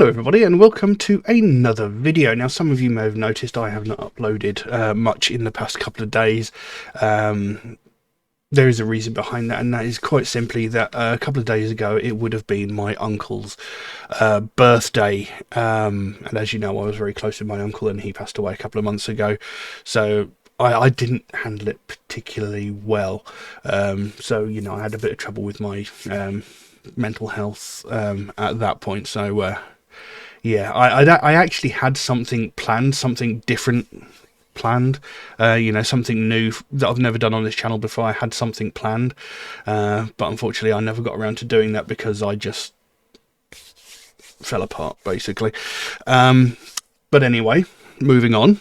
Hello everybody and welcome to another video. Now some of you may have noticed I have not uploaded much in the past couple of days. There is a reason behind that, and that is quite simply that a couple of days ago it would have been my uncle's birthday, and as you know I was very close with my uncle and he passed away a couple of months ago, so I didn't handle it particularly well. So you know, I had a bit of trouble with my mental health at that point, so yeah, I actually had something planned, something different planned, you know, something new that I've never done on this channel before. I had something planned, but unfortunately I never got around to doing that because I just fell apart basically. But anyway, moving on,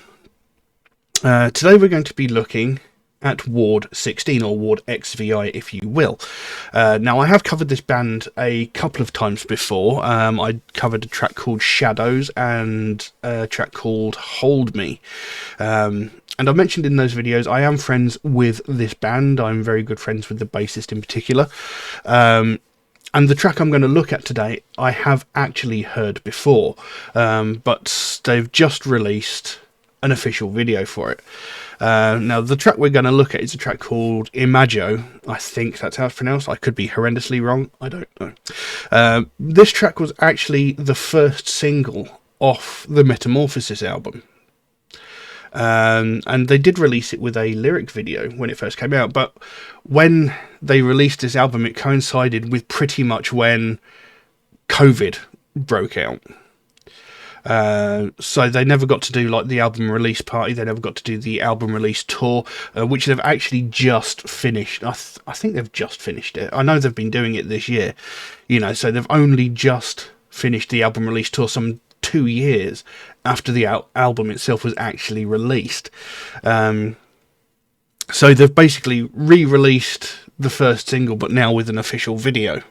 today we're going to be looking at Ward 16, or Ward XVI if you will. Now I have covered this band a couple of times before. I covered a track called Shadows and a track called Hold Me. And I mentioned in those videos I am friends with this band. I'm very good friends with the bassist in particular. And the track I'm going to look at today I have actually heard before, but they've just released an official video for it. Now the track we're going to look at is a track called Imago. I think that's how it's pronounced. I could be horrendously wrong. I don't know. This track was actually the first single off the Metamorphosis album. And they did release it with a lyric video when it first came out, but when they released this album it coincided with pretty much when COVID broke out. So they never got to do like the album release party. They never got to do the album release tour, which they've actually just finished. I think they've just finished it. I know they've been doing it this year, you know, so they've only just finished the album release tour some 2 years after the album itself was actually released. So they've basically re-released the first single, but now with an official video,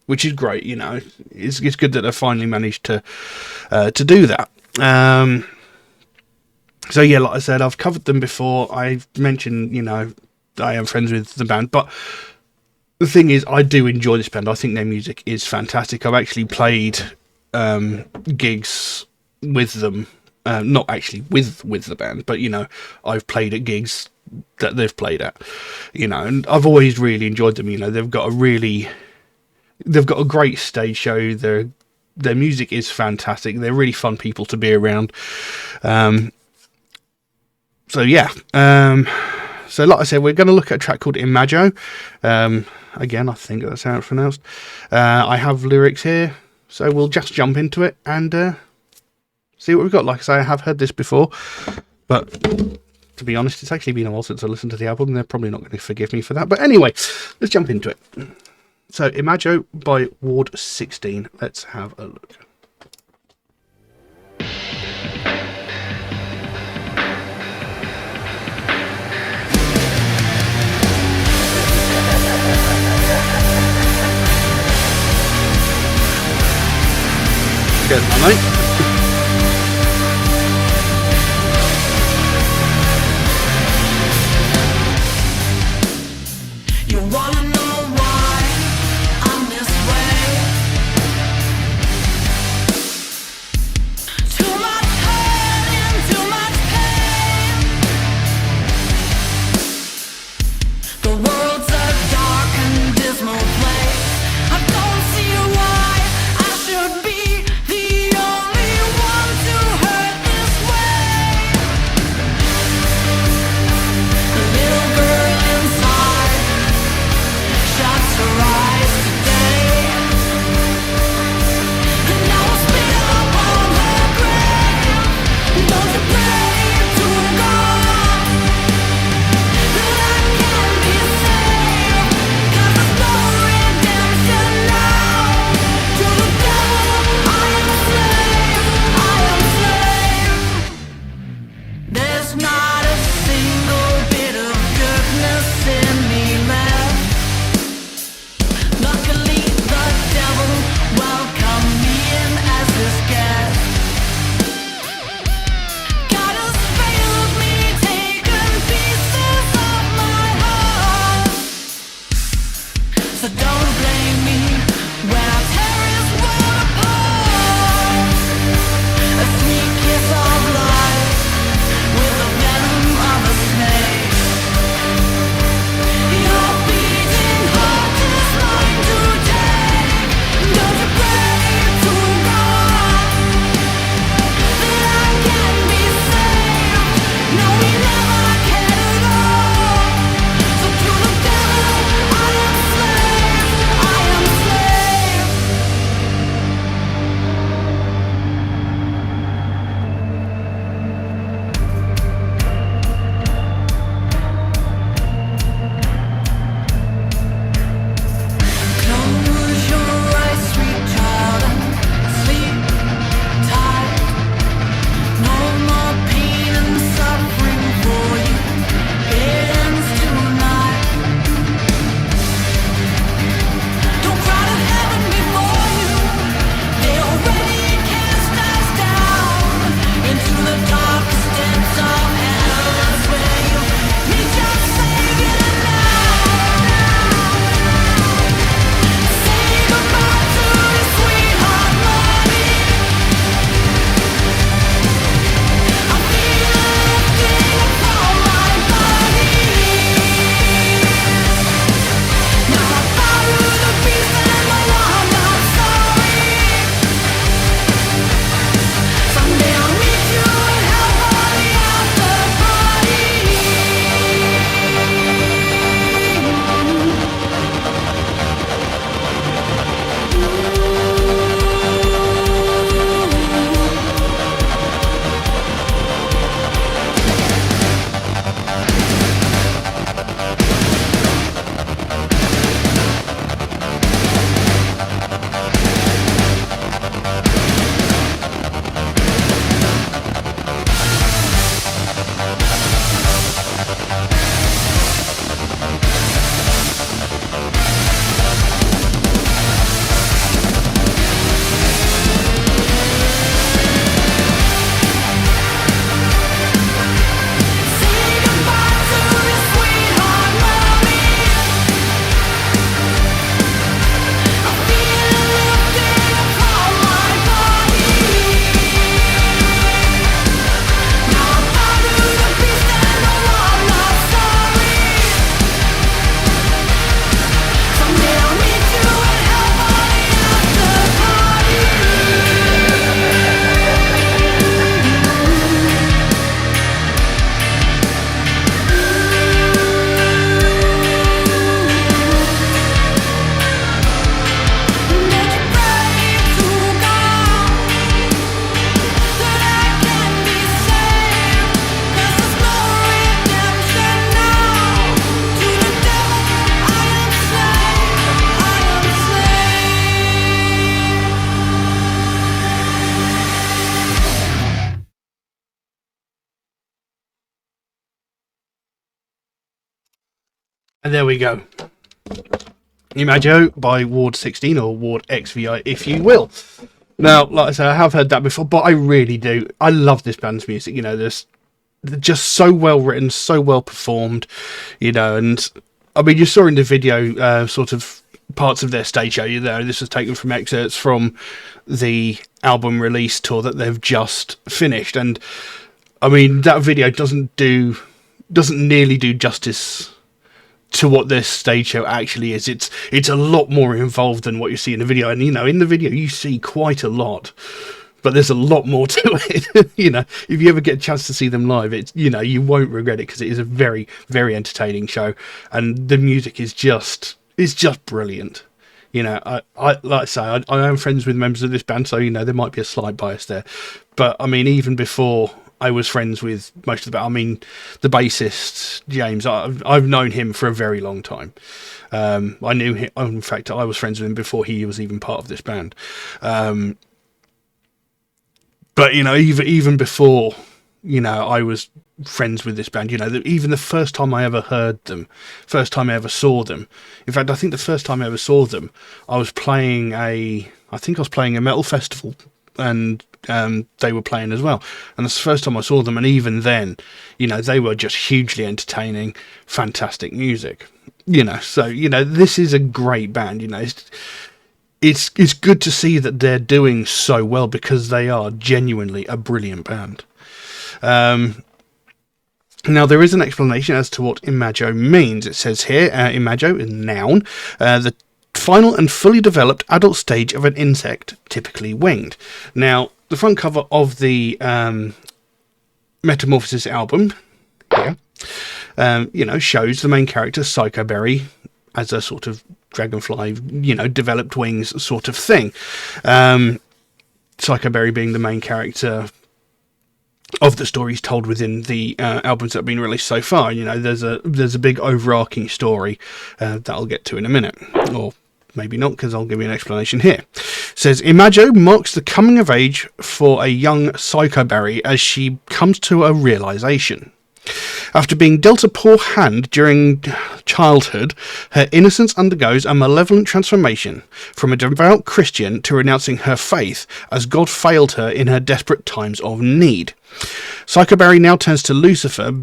which is great. You know, it's good that they finally managed to do that. So yeah, like I said, I've covered them before. I've mentioned, you know, I am friends with the band, but the thing is, I do enjoy this band. I think their music is fantastic. I've actually played gigs with them, not actually with the band, but you know, I've played at gigs that they've played at, you know, and I've always really enjoyed them. You know, they've got a great stage show. Their music is fantastic. They're really fun people to be around. So yeah. So like I said, we're going to look at a track called Imago. Again, I think that's how it's pronounced. I have lyrics here, so we'll just jump into it and see what we've got. Like I say, I have heard this before, but to be honest, it's actually been a while since I listened to the album. They're probably not going to forgive me for that. But anyway, let's jump into it. So, Imago by Ward 16. Let's have a look. Cheers, my mate. I don't see why I should be the only And there we go. Imago by Ward 16, or Ward XVI, if you will. Now, like I said, I have heard that before, but I really do. I love this band's music. You know, they're just so well written, so well performed. You know, and I mean, you saw in the video sort of parts of their stage show. You know, this was taken from excerpts from the album release tour that they've just finished, and I mean, that video doesn't nearly do justice to what this stage show actually is. It's a lot more involved than what you see in the video, and you know, in the video you see quite a lot, but there's a lot more to it. You know, if you ever get a chance to see them live, it's, you know, you won't regret it, because it is a very, very entertaining show, and the music is just brilliant. You know, I like I say, I am friends with members of this band, so you know there might be a slight bias there, but I mean, even before I was friends with most of the band, I mean, the bassist James, I've known him for a very long time. I knew him. In fact, I was friends with him before he was even part of this band. But you know, even before, you know, I was friends with this band. You know, even the first time I ever heard them, first time I ever saw them. In fact, I think the first time I ever saw them, I was playing a metal festival, and they were playing as well. And that's the first time I saw them, and even then, you know, they were just hugely entertaining, fantastic music. You know, so you know, this is a great band. You know, it's good to see that they're doing so well, because they are genuinely a brilliant band. Now, there is an explanation as to what Imago means. It says here, Imago is noun, the final and fully developed adult stage of an insect, typically winged. Now, the front cover of the Metamorphosis album here, you know, shows the main character, Psycho Berry, as a sort of dragonfly, you know, developed wings sort of thing. Psycho Berry being the main character of the stories told within the albums that have been released so far. You know, there's a big overarching story that I'll get to in a minute, or maybe not, because I'll give you an explanation here. It says, Imago marks the coming of age for a young Psycho Berry as she comes to a realization. After being dealt a poor hand during childhood, her innocence undergoes a malevolent transformation, from a devout Christian to renouncing her faith, as God failed her in her desperate times of need. Psycho Berry now turns to Lucifer.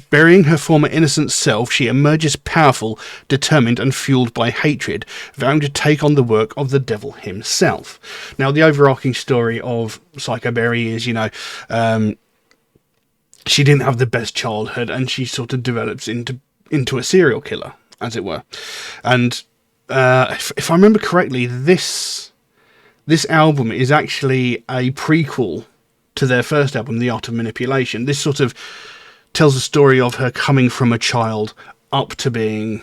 Burying her former innocent self, she emerges powerful, determined, and fueled by hatred, vowing to take on the work of the devil himself. Now, the overarching story of Psycho Berry is, you know, she didn't have the best childhood, and she sort of develops into a serial killer, as it were. And if I remember correctly, this album is actually a prequel to their first album, The Art of Manipulation. This sort of tells the story of her coming from a child up to being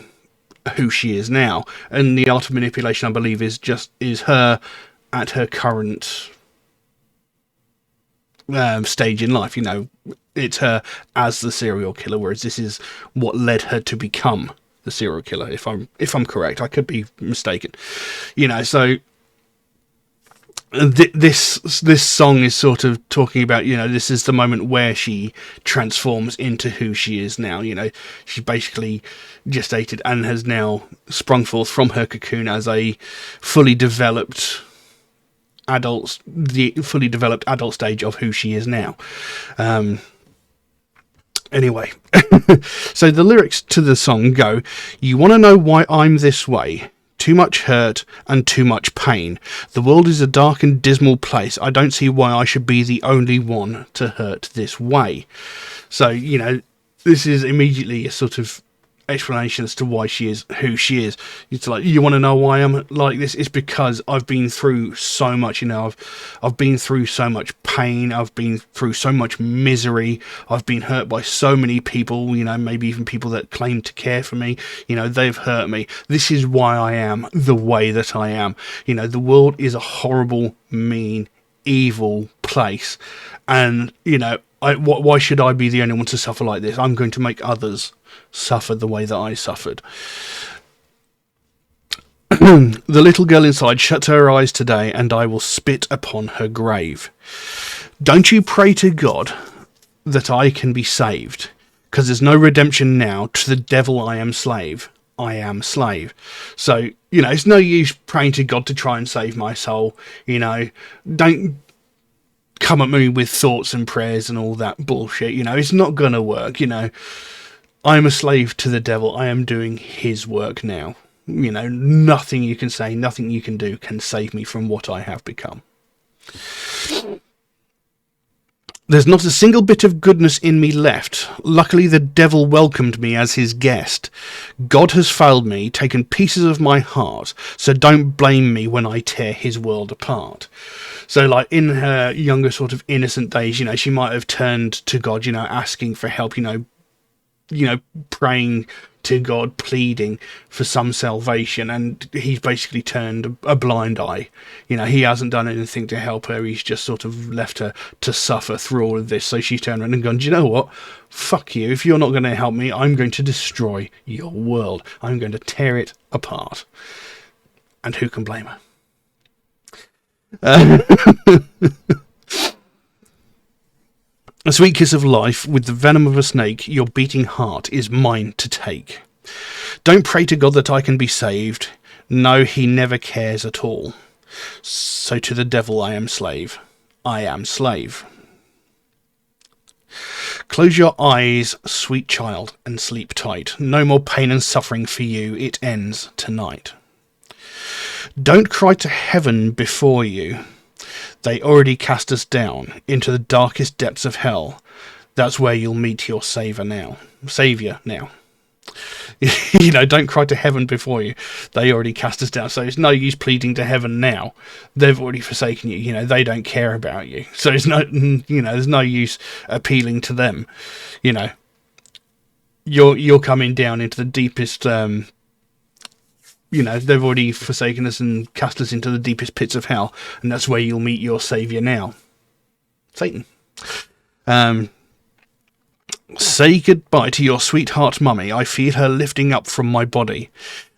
who she is now. And The Art of Manipulation, I believe, is her at her current stage in life. You know, it's her as the serial killer, whereas this is what led her to become the serial killer, if I'm correct. I could be mistaken. You know, so this song is sort of talking about, you know, this is the moment where she transforms into who she is now. You know, she basically gestated and has now sprung forth from her cocoon as a fully developed adult stage of who she is now. Anyway, so the lyrics to the song go, "You want to know why I'm this way? Too much hurt and too much pain. The world is a dark and dismal place. I don't see why I should be the only one to hurt this way." So, you know, this is immediately a sort of explanation as to why she is who she is. It's like, you want to know why I'm like this? It's because I've been through so much. You know, I've been through so much pain. I've been through so much misery. I've been hurt by so many people, you know, maybe even people that claim to care for me. You know, they've hurt me. This is why I am the way that I am. You know, the world is a horrible, mean, evil place, and you know, why should I be the only one to suffer like this? I'm going to make others suffer the way that I suffered. The little girl inside shuts her eyes today, and I will spit upon her grave. Don't you pray to God that I can be saved. because there's no redemption now. To the devil I am slave. I am slave. So, you know, it's no use praying to God to try and save my soul. You know, don't come at me with thoughts and prayers and all that bullshit. You know, it's not going to work. You know, I'm a slave to the devil. I am doing his work now. You know, nothing you can say, nothing you can do can save me from what I have become. There's not a single bit of goodness in me left. Luckily, the devil welcomed me as his guest. God has failed me, taken pieces of my heart, so don't blame me when I tear his world apart. So, like, in her younger sort of innocent days, you know, she might have turned to God, you know, asking for help, you know, praying to God, pleading for some salvation, and he's basically turned a blind eye. You know, he hasn't done anything to help her. He's just sort of left her to suffer through all of this. So she's turned around and gone, do you know what? Fuck you. If you're not going to help me, I'm going to destroy your world. I'm going to tear it apart. And who can blame her? A sweet kiss of life with the venom of a snake, your beating heart is mine to take. Don't pray to God that I can be saved. No, he never cares at all. So to the devil I am slave. I am slave. Close your eyes, sweet child, and sleep tight. No more pain and suffering for you. It ends tonight. Don't cry to heaven before you. They already cast us down into the darkest depths of hell. That's where you'll meet your Saviour now. You know, don't cry to heaven before you. They already cast us down. So it's no use pleading to heaven now. They've already forsaken you. You know, they don't care about you. So it's no, you know, there's no use appealing to them. You know, you're coming down into the deepest. You know, they've already forsaken us and cast us into the deepest pits of hell, and that's where you'll meet your saviour now. Satan. Say goodbye to your sweetheart mummy. I feel her lifting up from my body.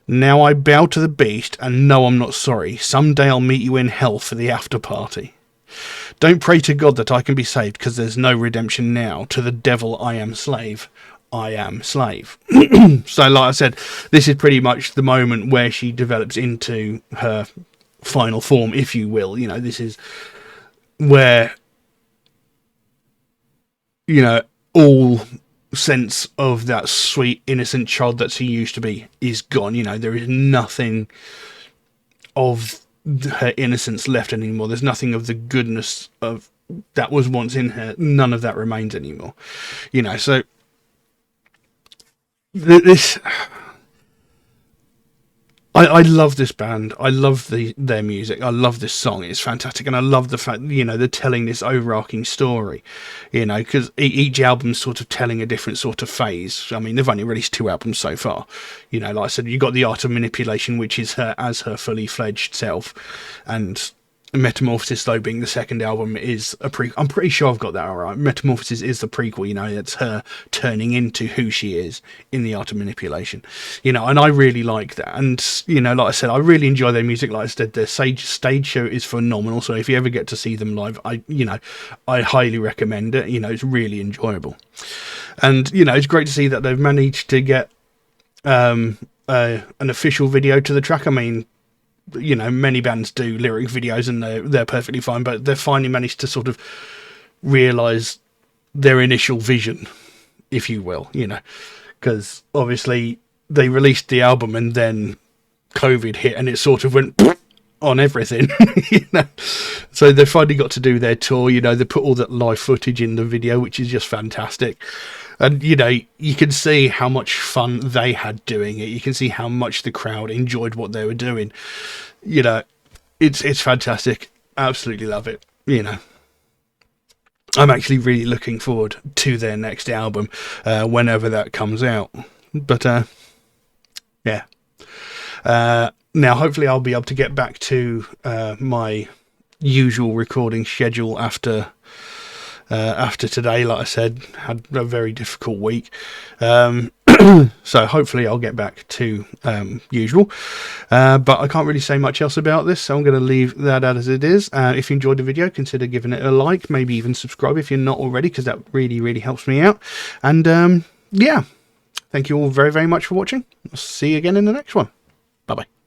Now I bow to the beast, and no, I'm not sorry. Someday I'll meet you in hell for the after party. Don't pray to God that I can be saved, because there's no redemption now. To the devil I am slave. I am slave. So, like I said, this is pretty much the moment where she develops into her final form, if you will. You know, this is where, you know, all sense of that sweet, innocent child that she used to be is gone. You know, there is nothing of her innocence left anymore. There's nothing of the goodness of that was once in her. None of that remains anymore. You know, so this, I love this band. I love their music. I love this song. It's fantastic, and I love the fact, you know, they're telling this overarching story. You know, because each album's sort of telling a different sort of phase. I mean, they've only released 2 albums so far. You know, like I said, you got The Art of Manipulation, which is her as her fully fledged self, and Metamorphosis, though, being the second album, is a prequel. I'm pretty sure I've got that all right. Metamorphosis is the prequel, you know, it's her turning into who she is in The Art of Manipulation, you know, and I really like that. And, you know, like I said, I really enjoy their music. Like I said, their stage show is phenomenal. So if you ever get to see them live, I highly recommend it. You know, it's really enjoyable. And, you know, it's great to see that they've managed to get an official video to the track. I mean, you know, many bands do lyric videos and they're perfectly fine, but they've finally managed to sort of realise their initial vision, if you will, you know, because obviously they released the album and then COVID hit and it sort of went on everything, you know. So they finally got to do their tour, you know, they put all that live footage in the video, which is just fantastic. And, you know, you can see how much fun they had doing it. You can see how much the crowd enjoyed what they were doing. You know, it's fantastic. Absolutely love it. You know, I'm actually really looking forward to their next album, whenever that comes out. But, yeah. Now, hopefully I'll be able to get back to my usual recording schedule after today. Like I said, had a very difficult week, so hopefully I'll get back to usual, but I can't really say much else about this, so I'm going to leave that as it is. If you enjoyed the video, consider giving it a like, maybe even subscribe if you're not already, because that really helps me out. And yeah, thank you all very, very much for watching. I'll see you again in the next one. Bye bye.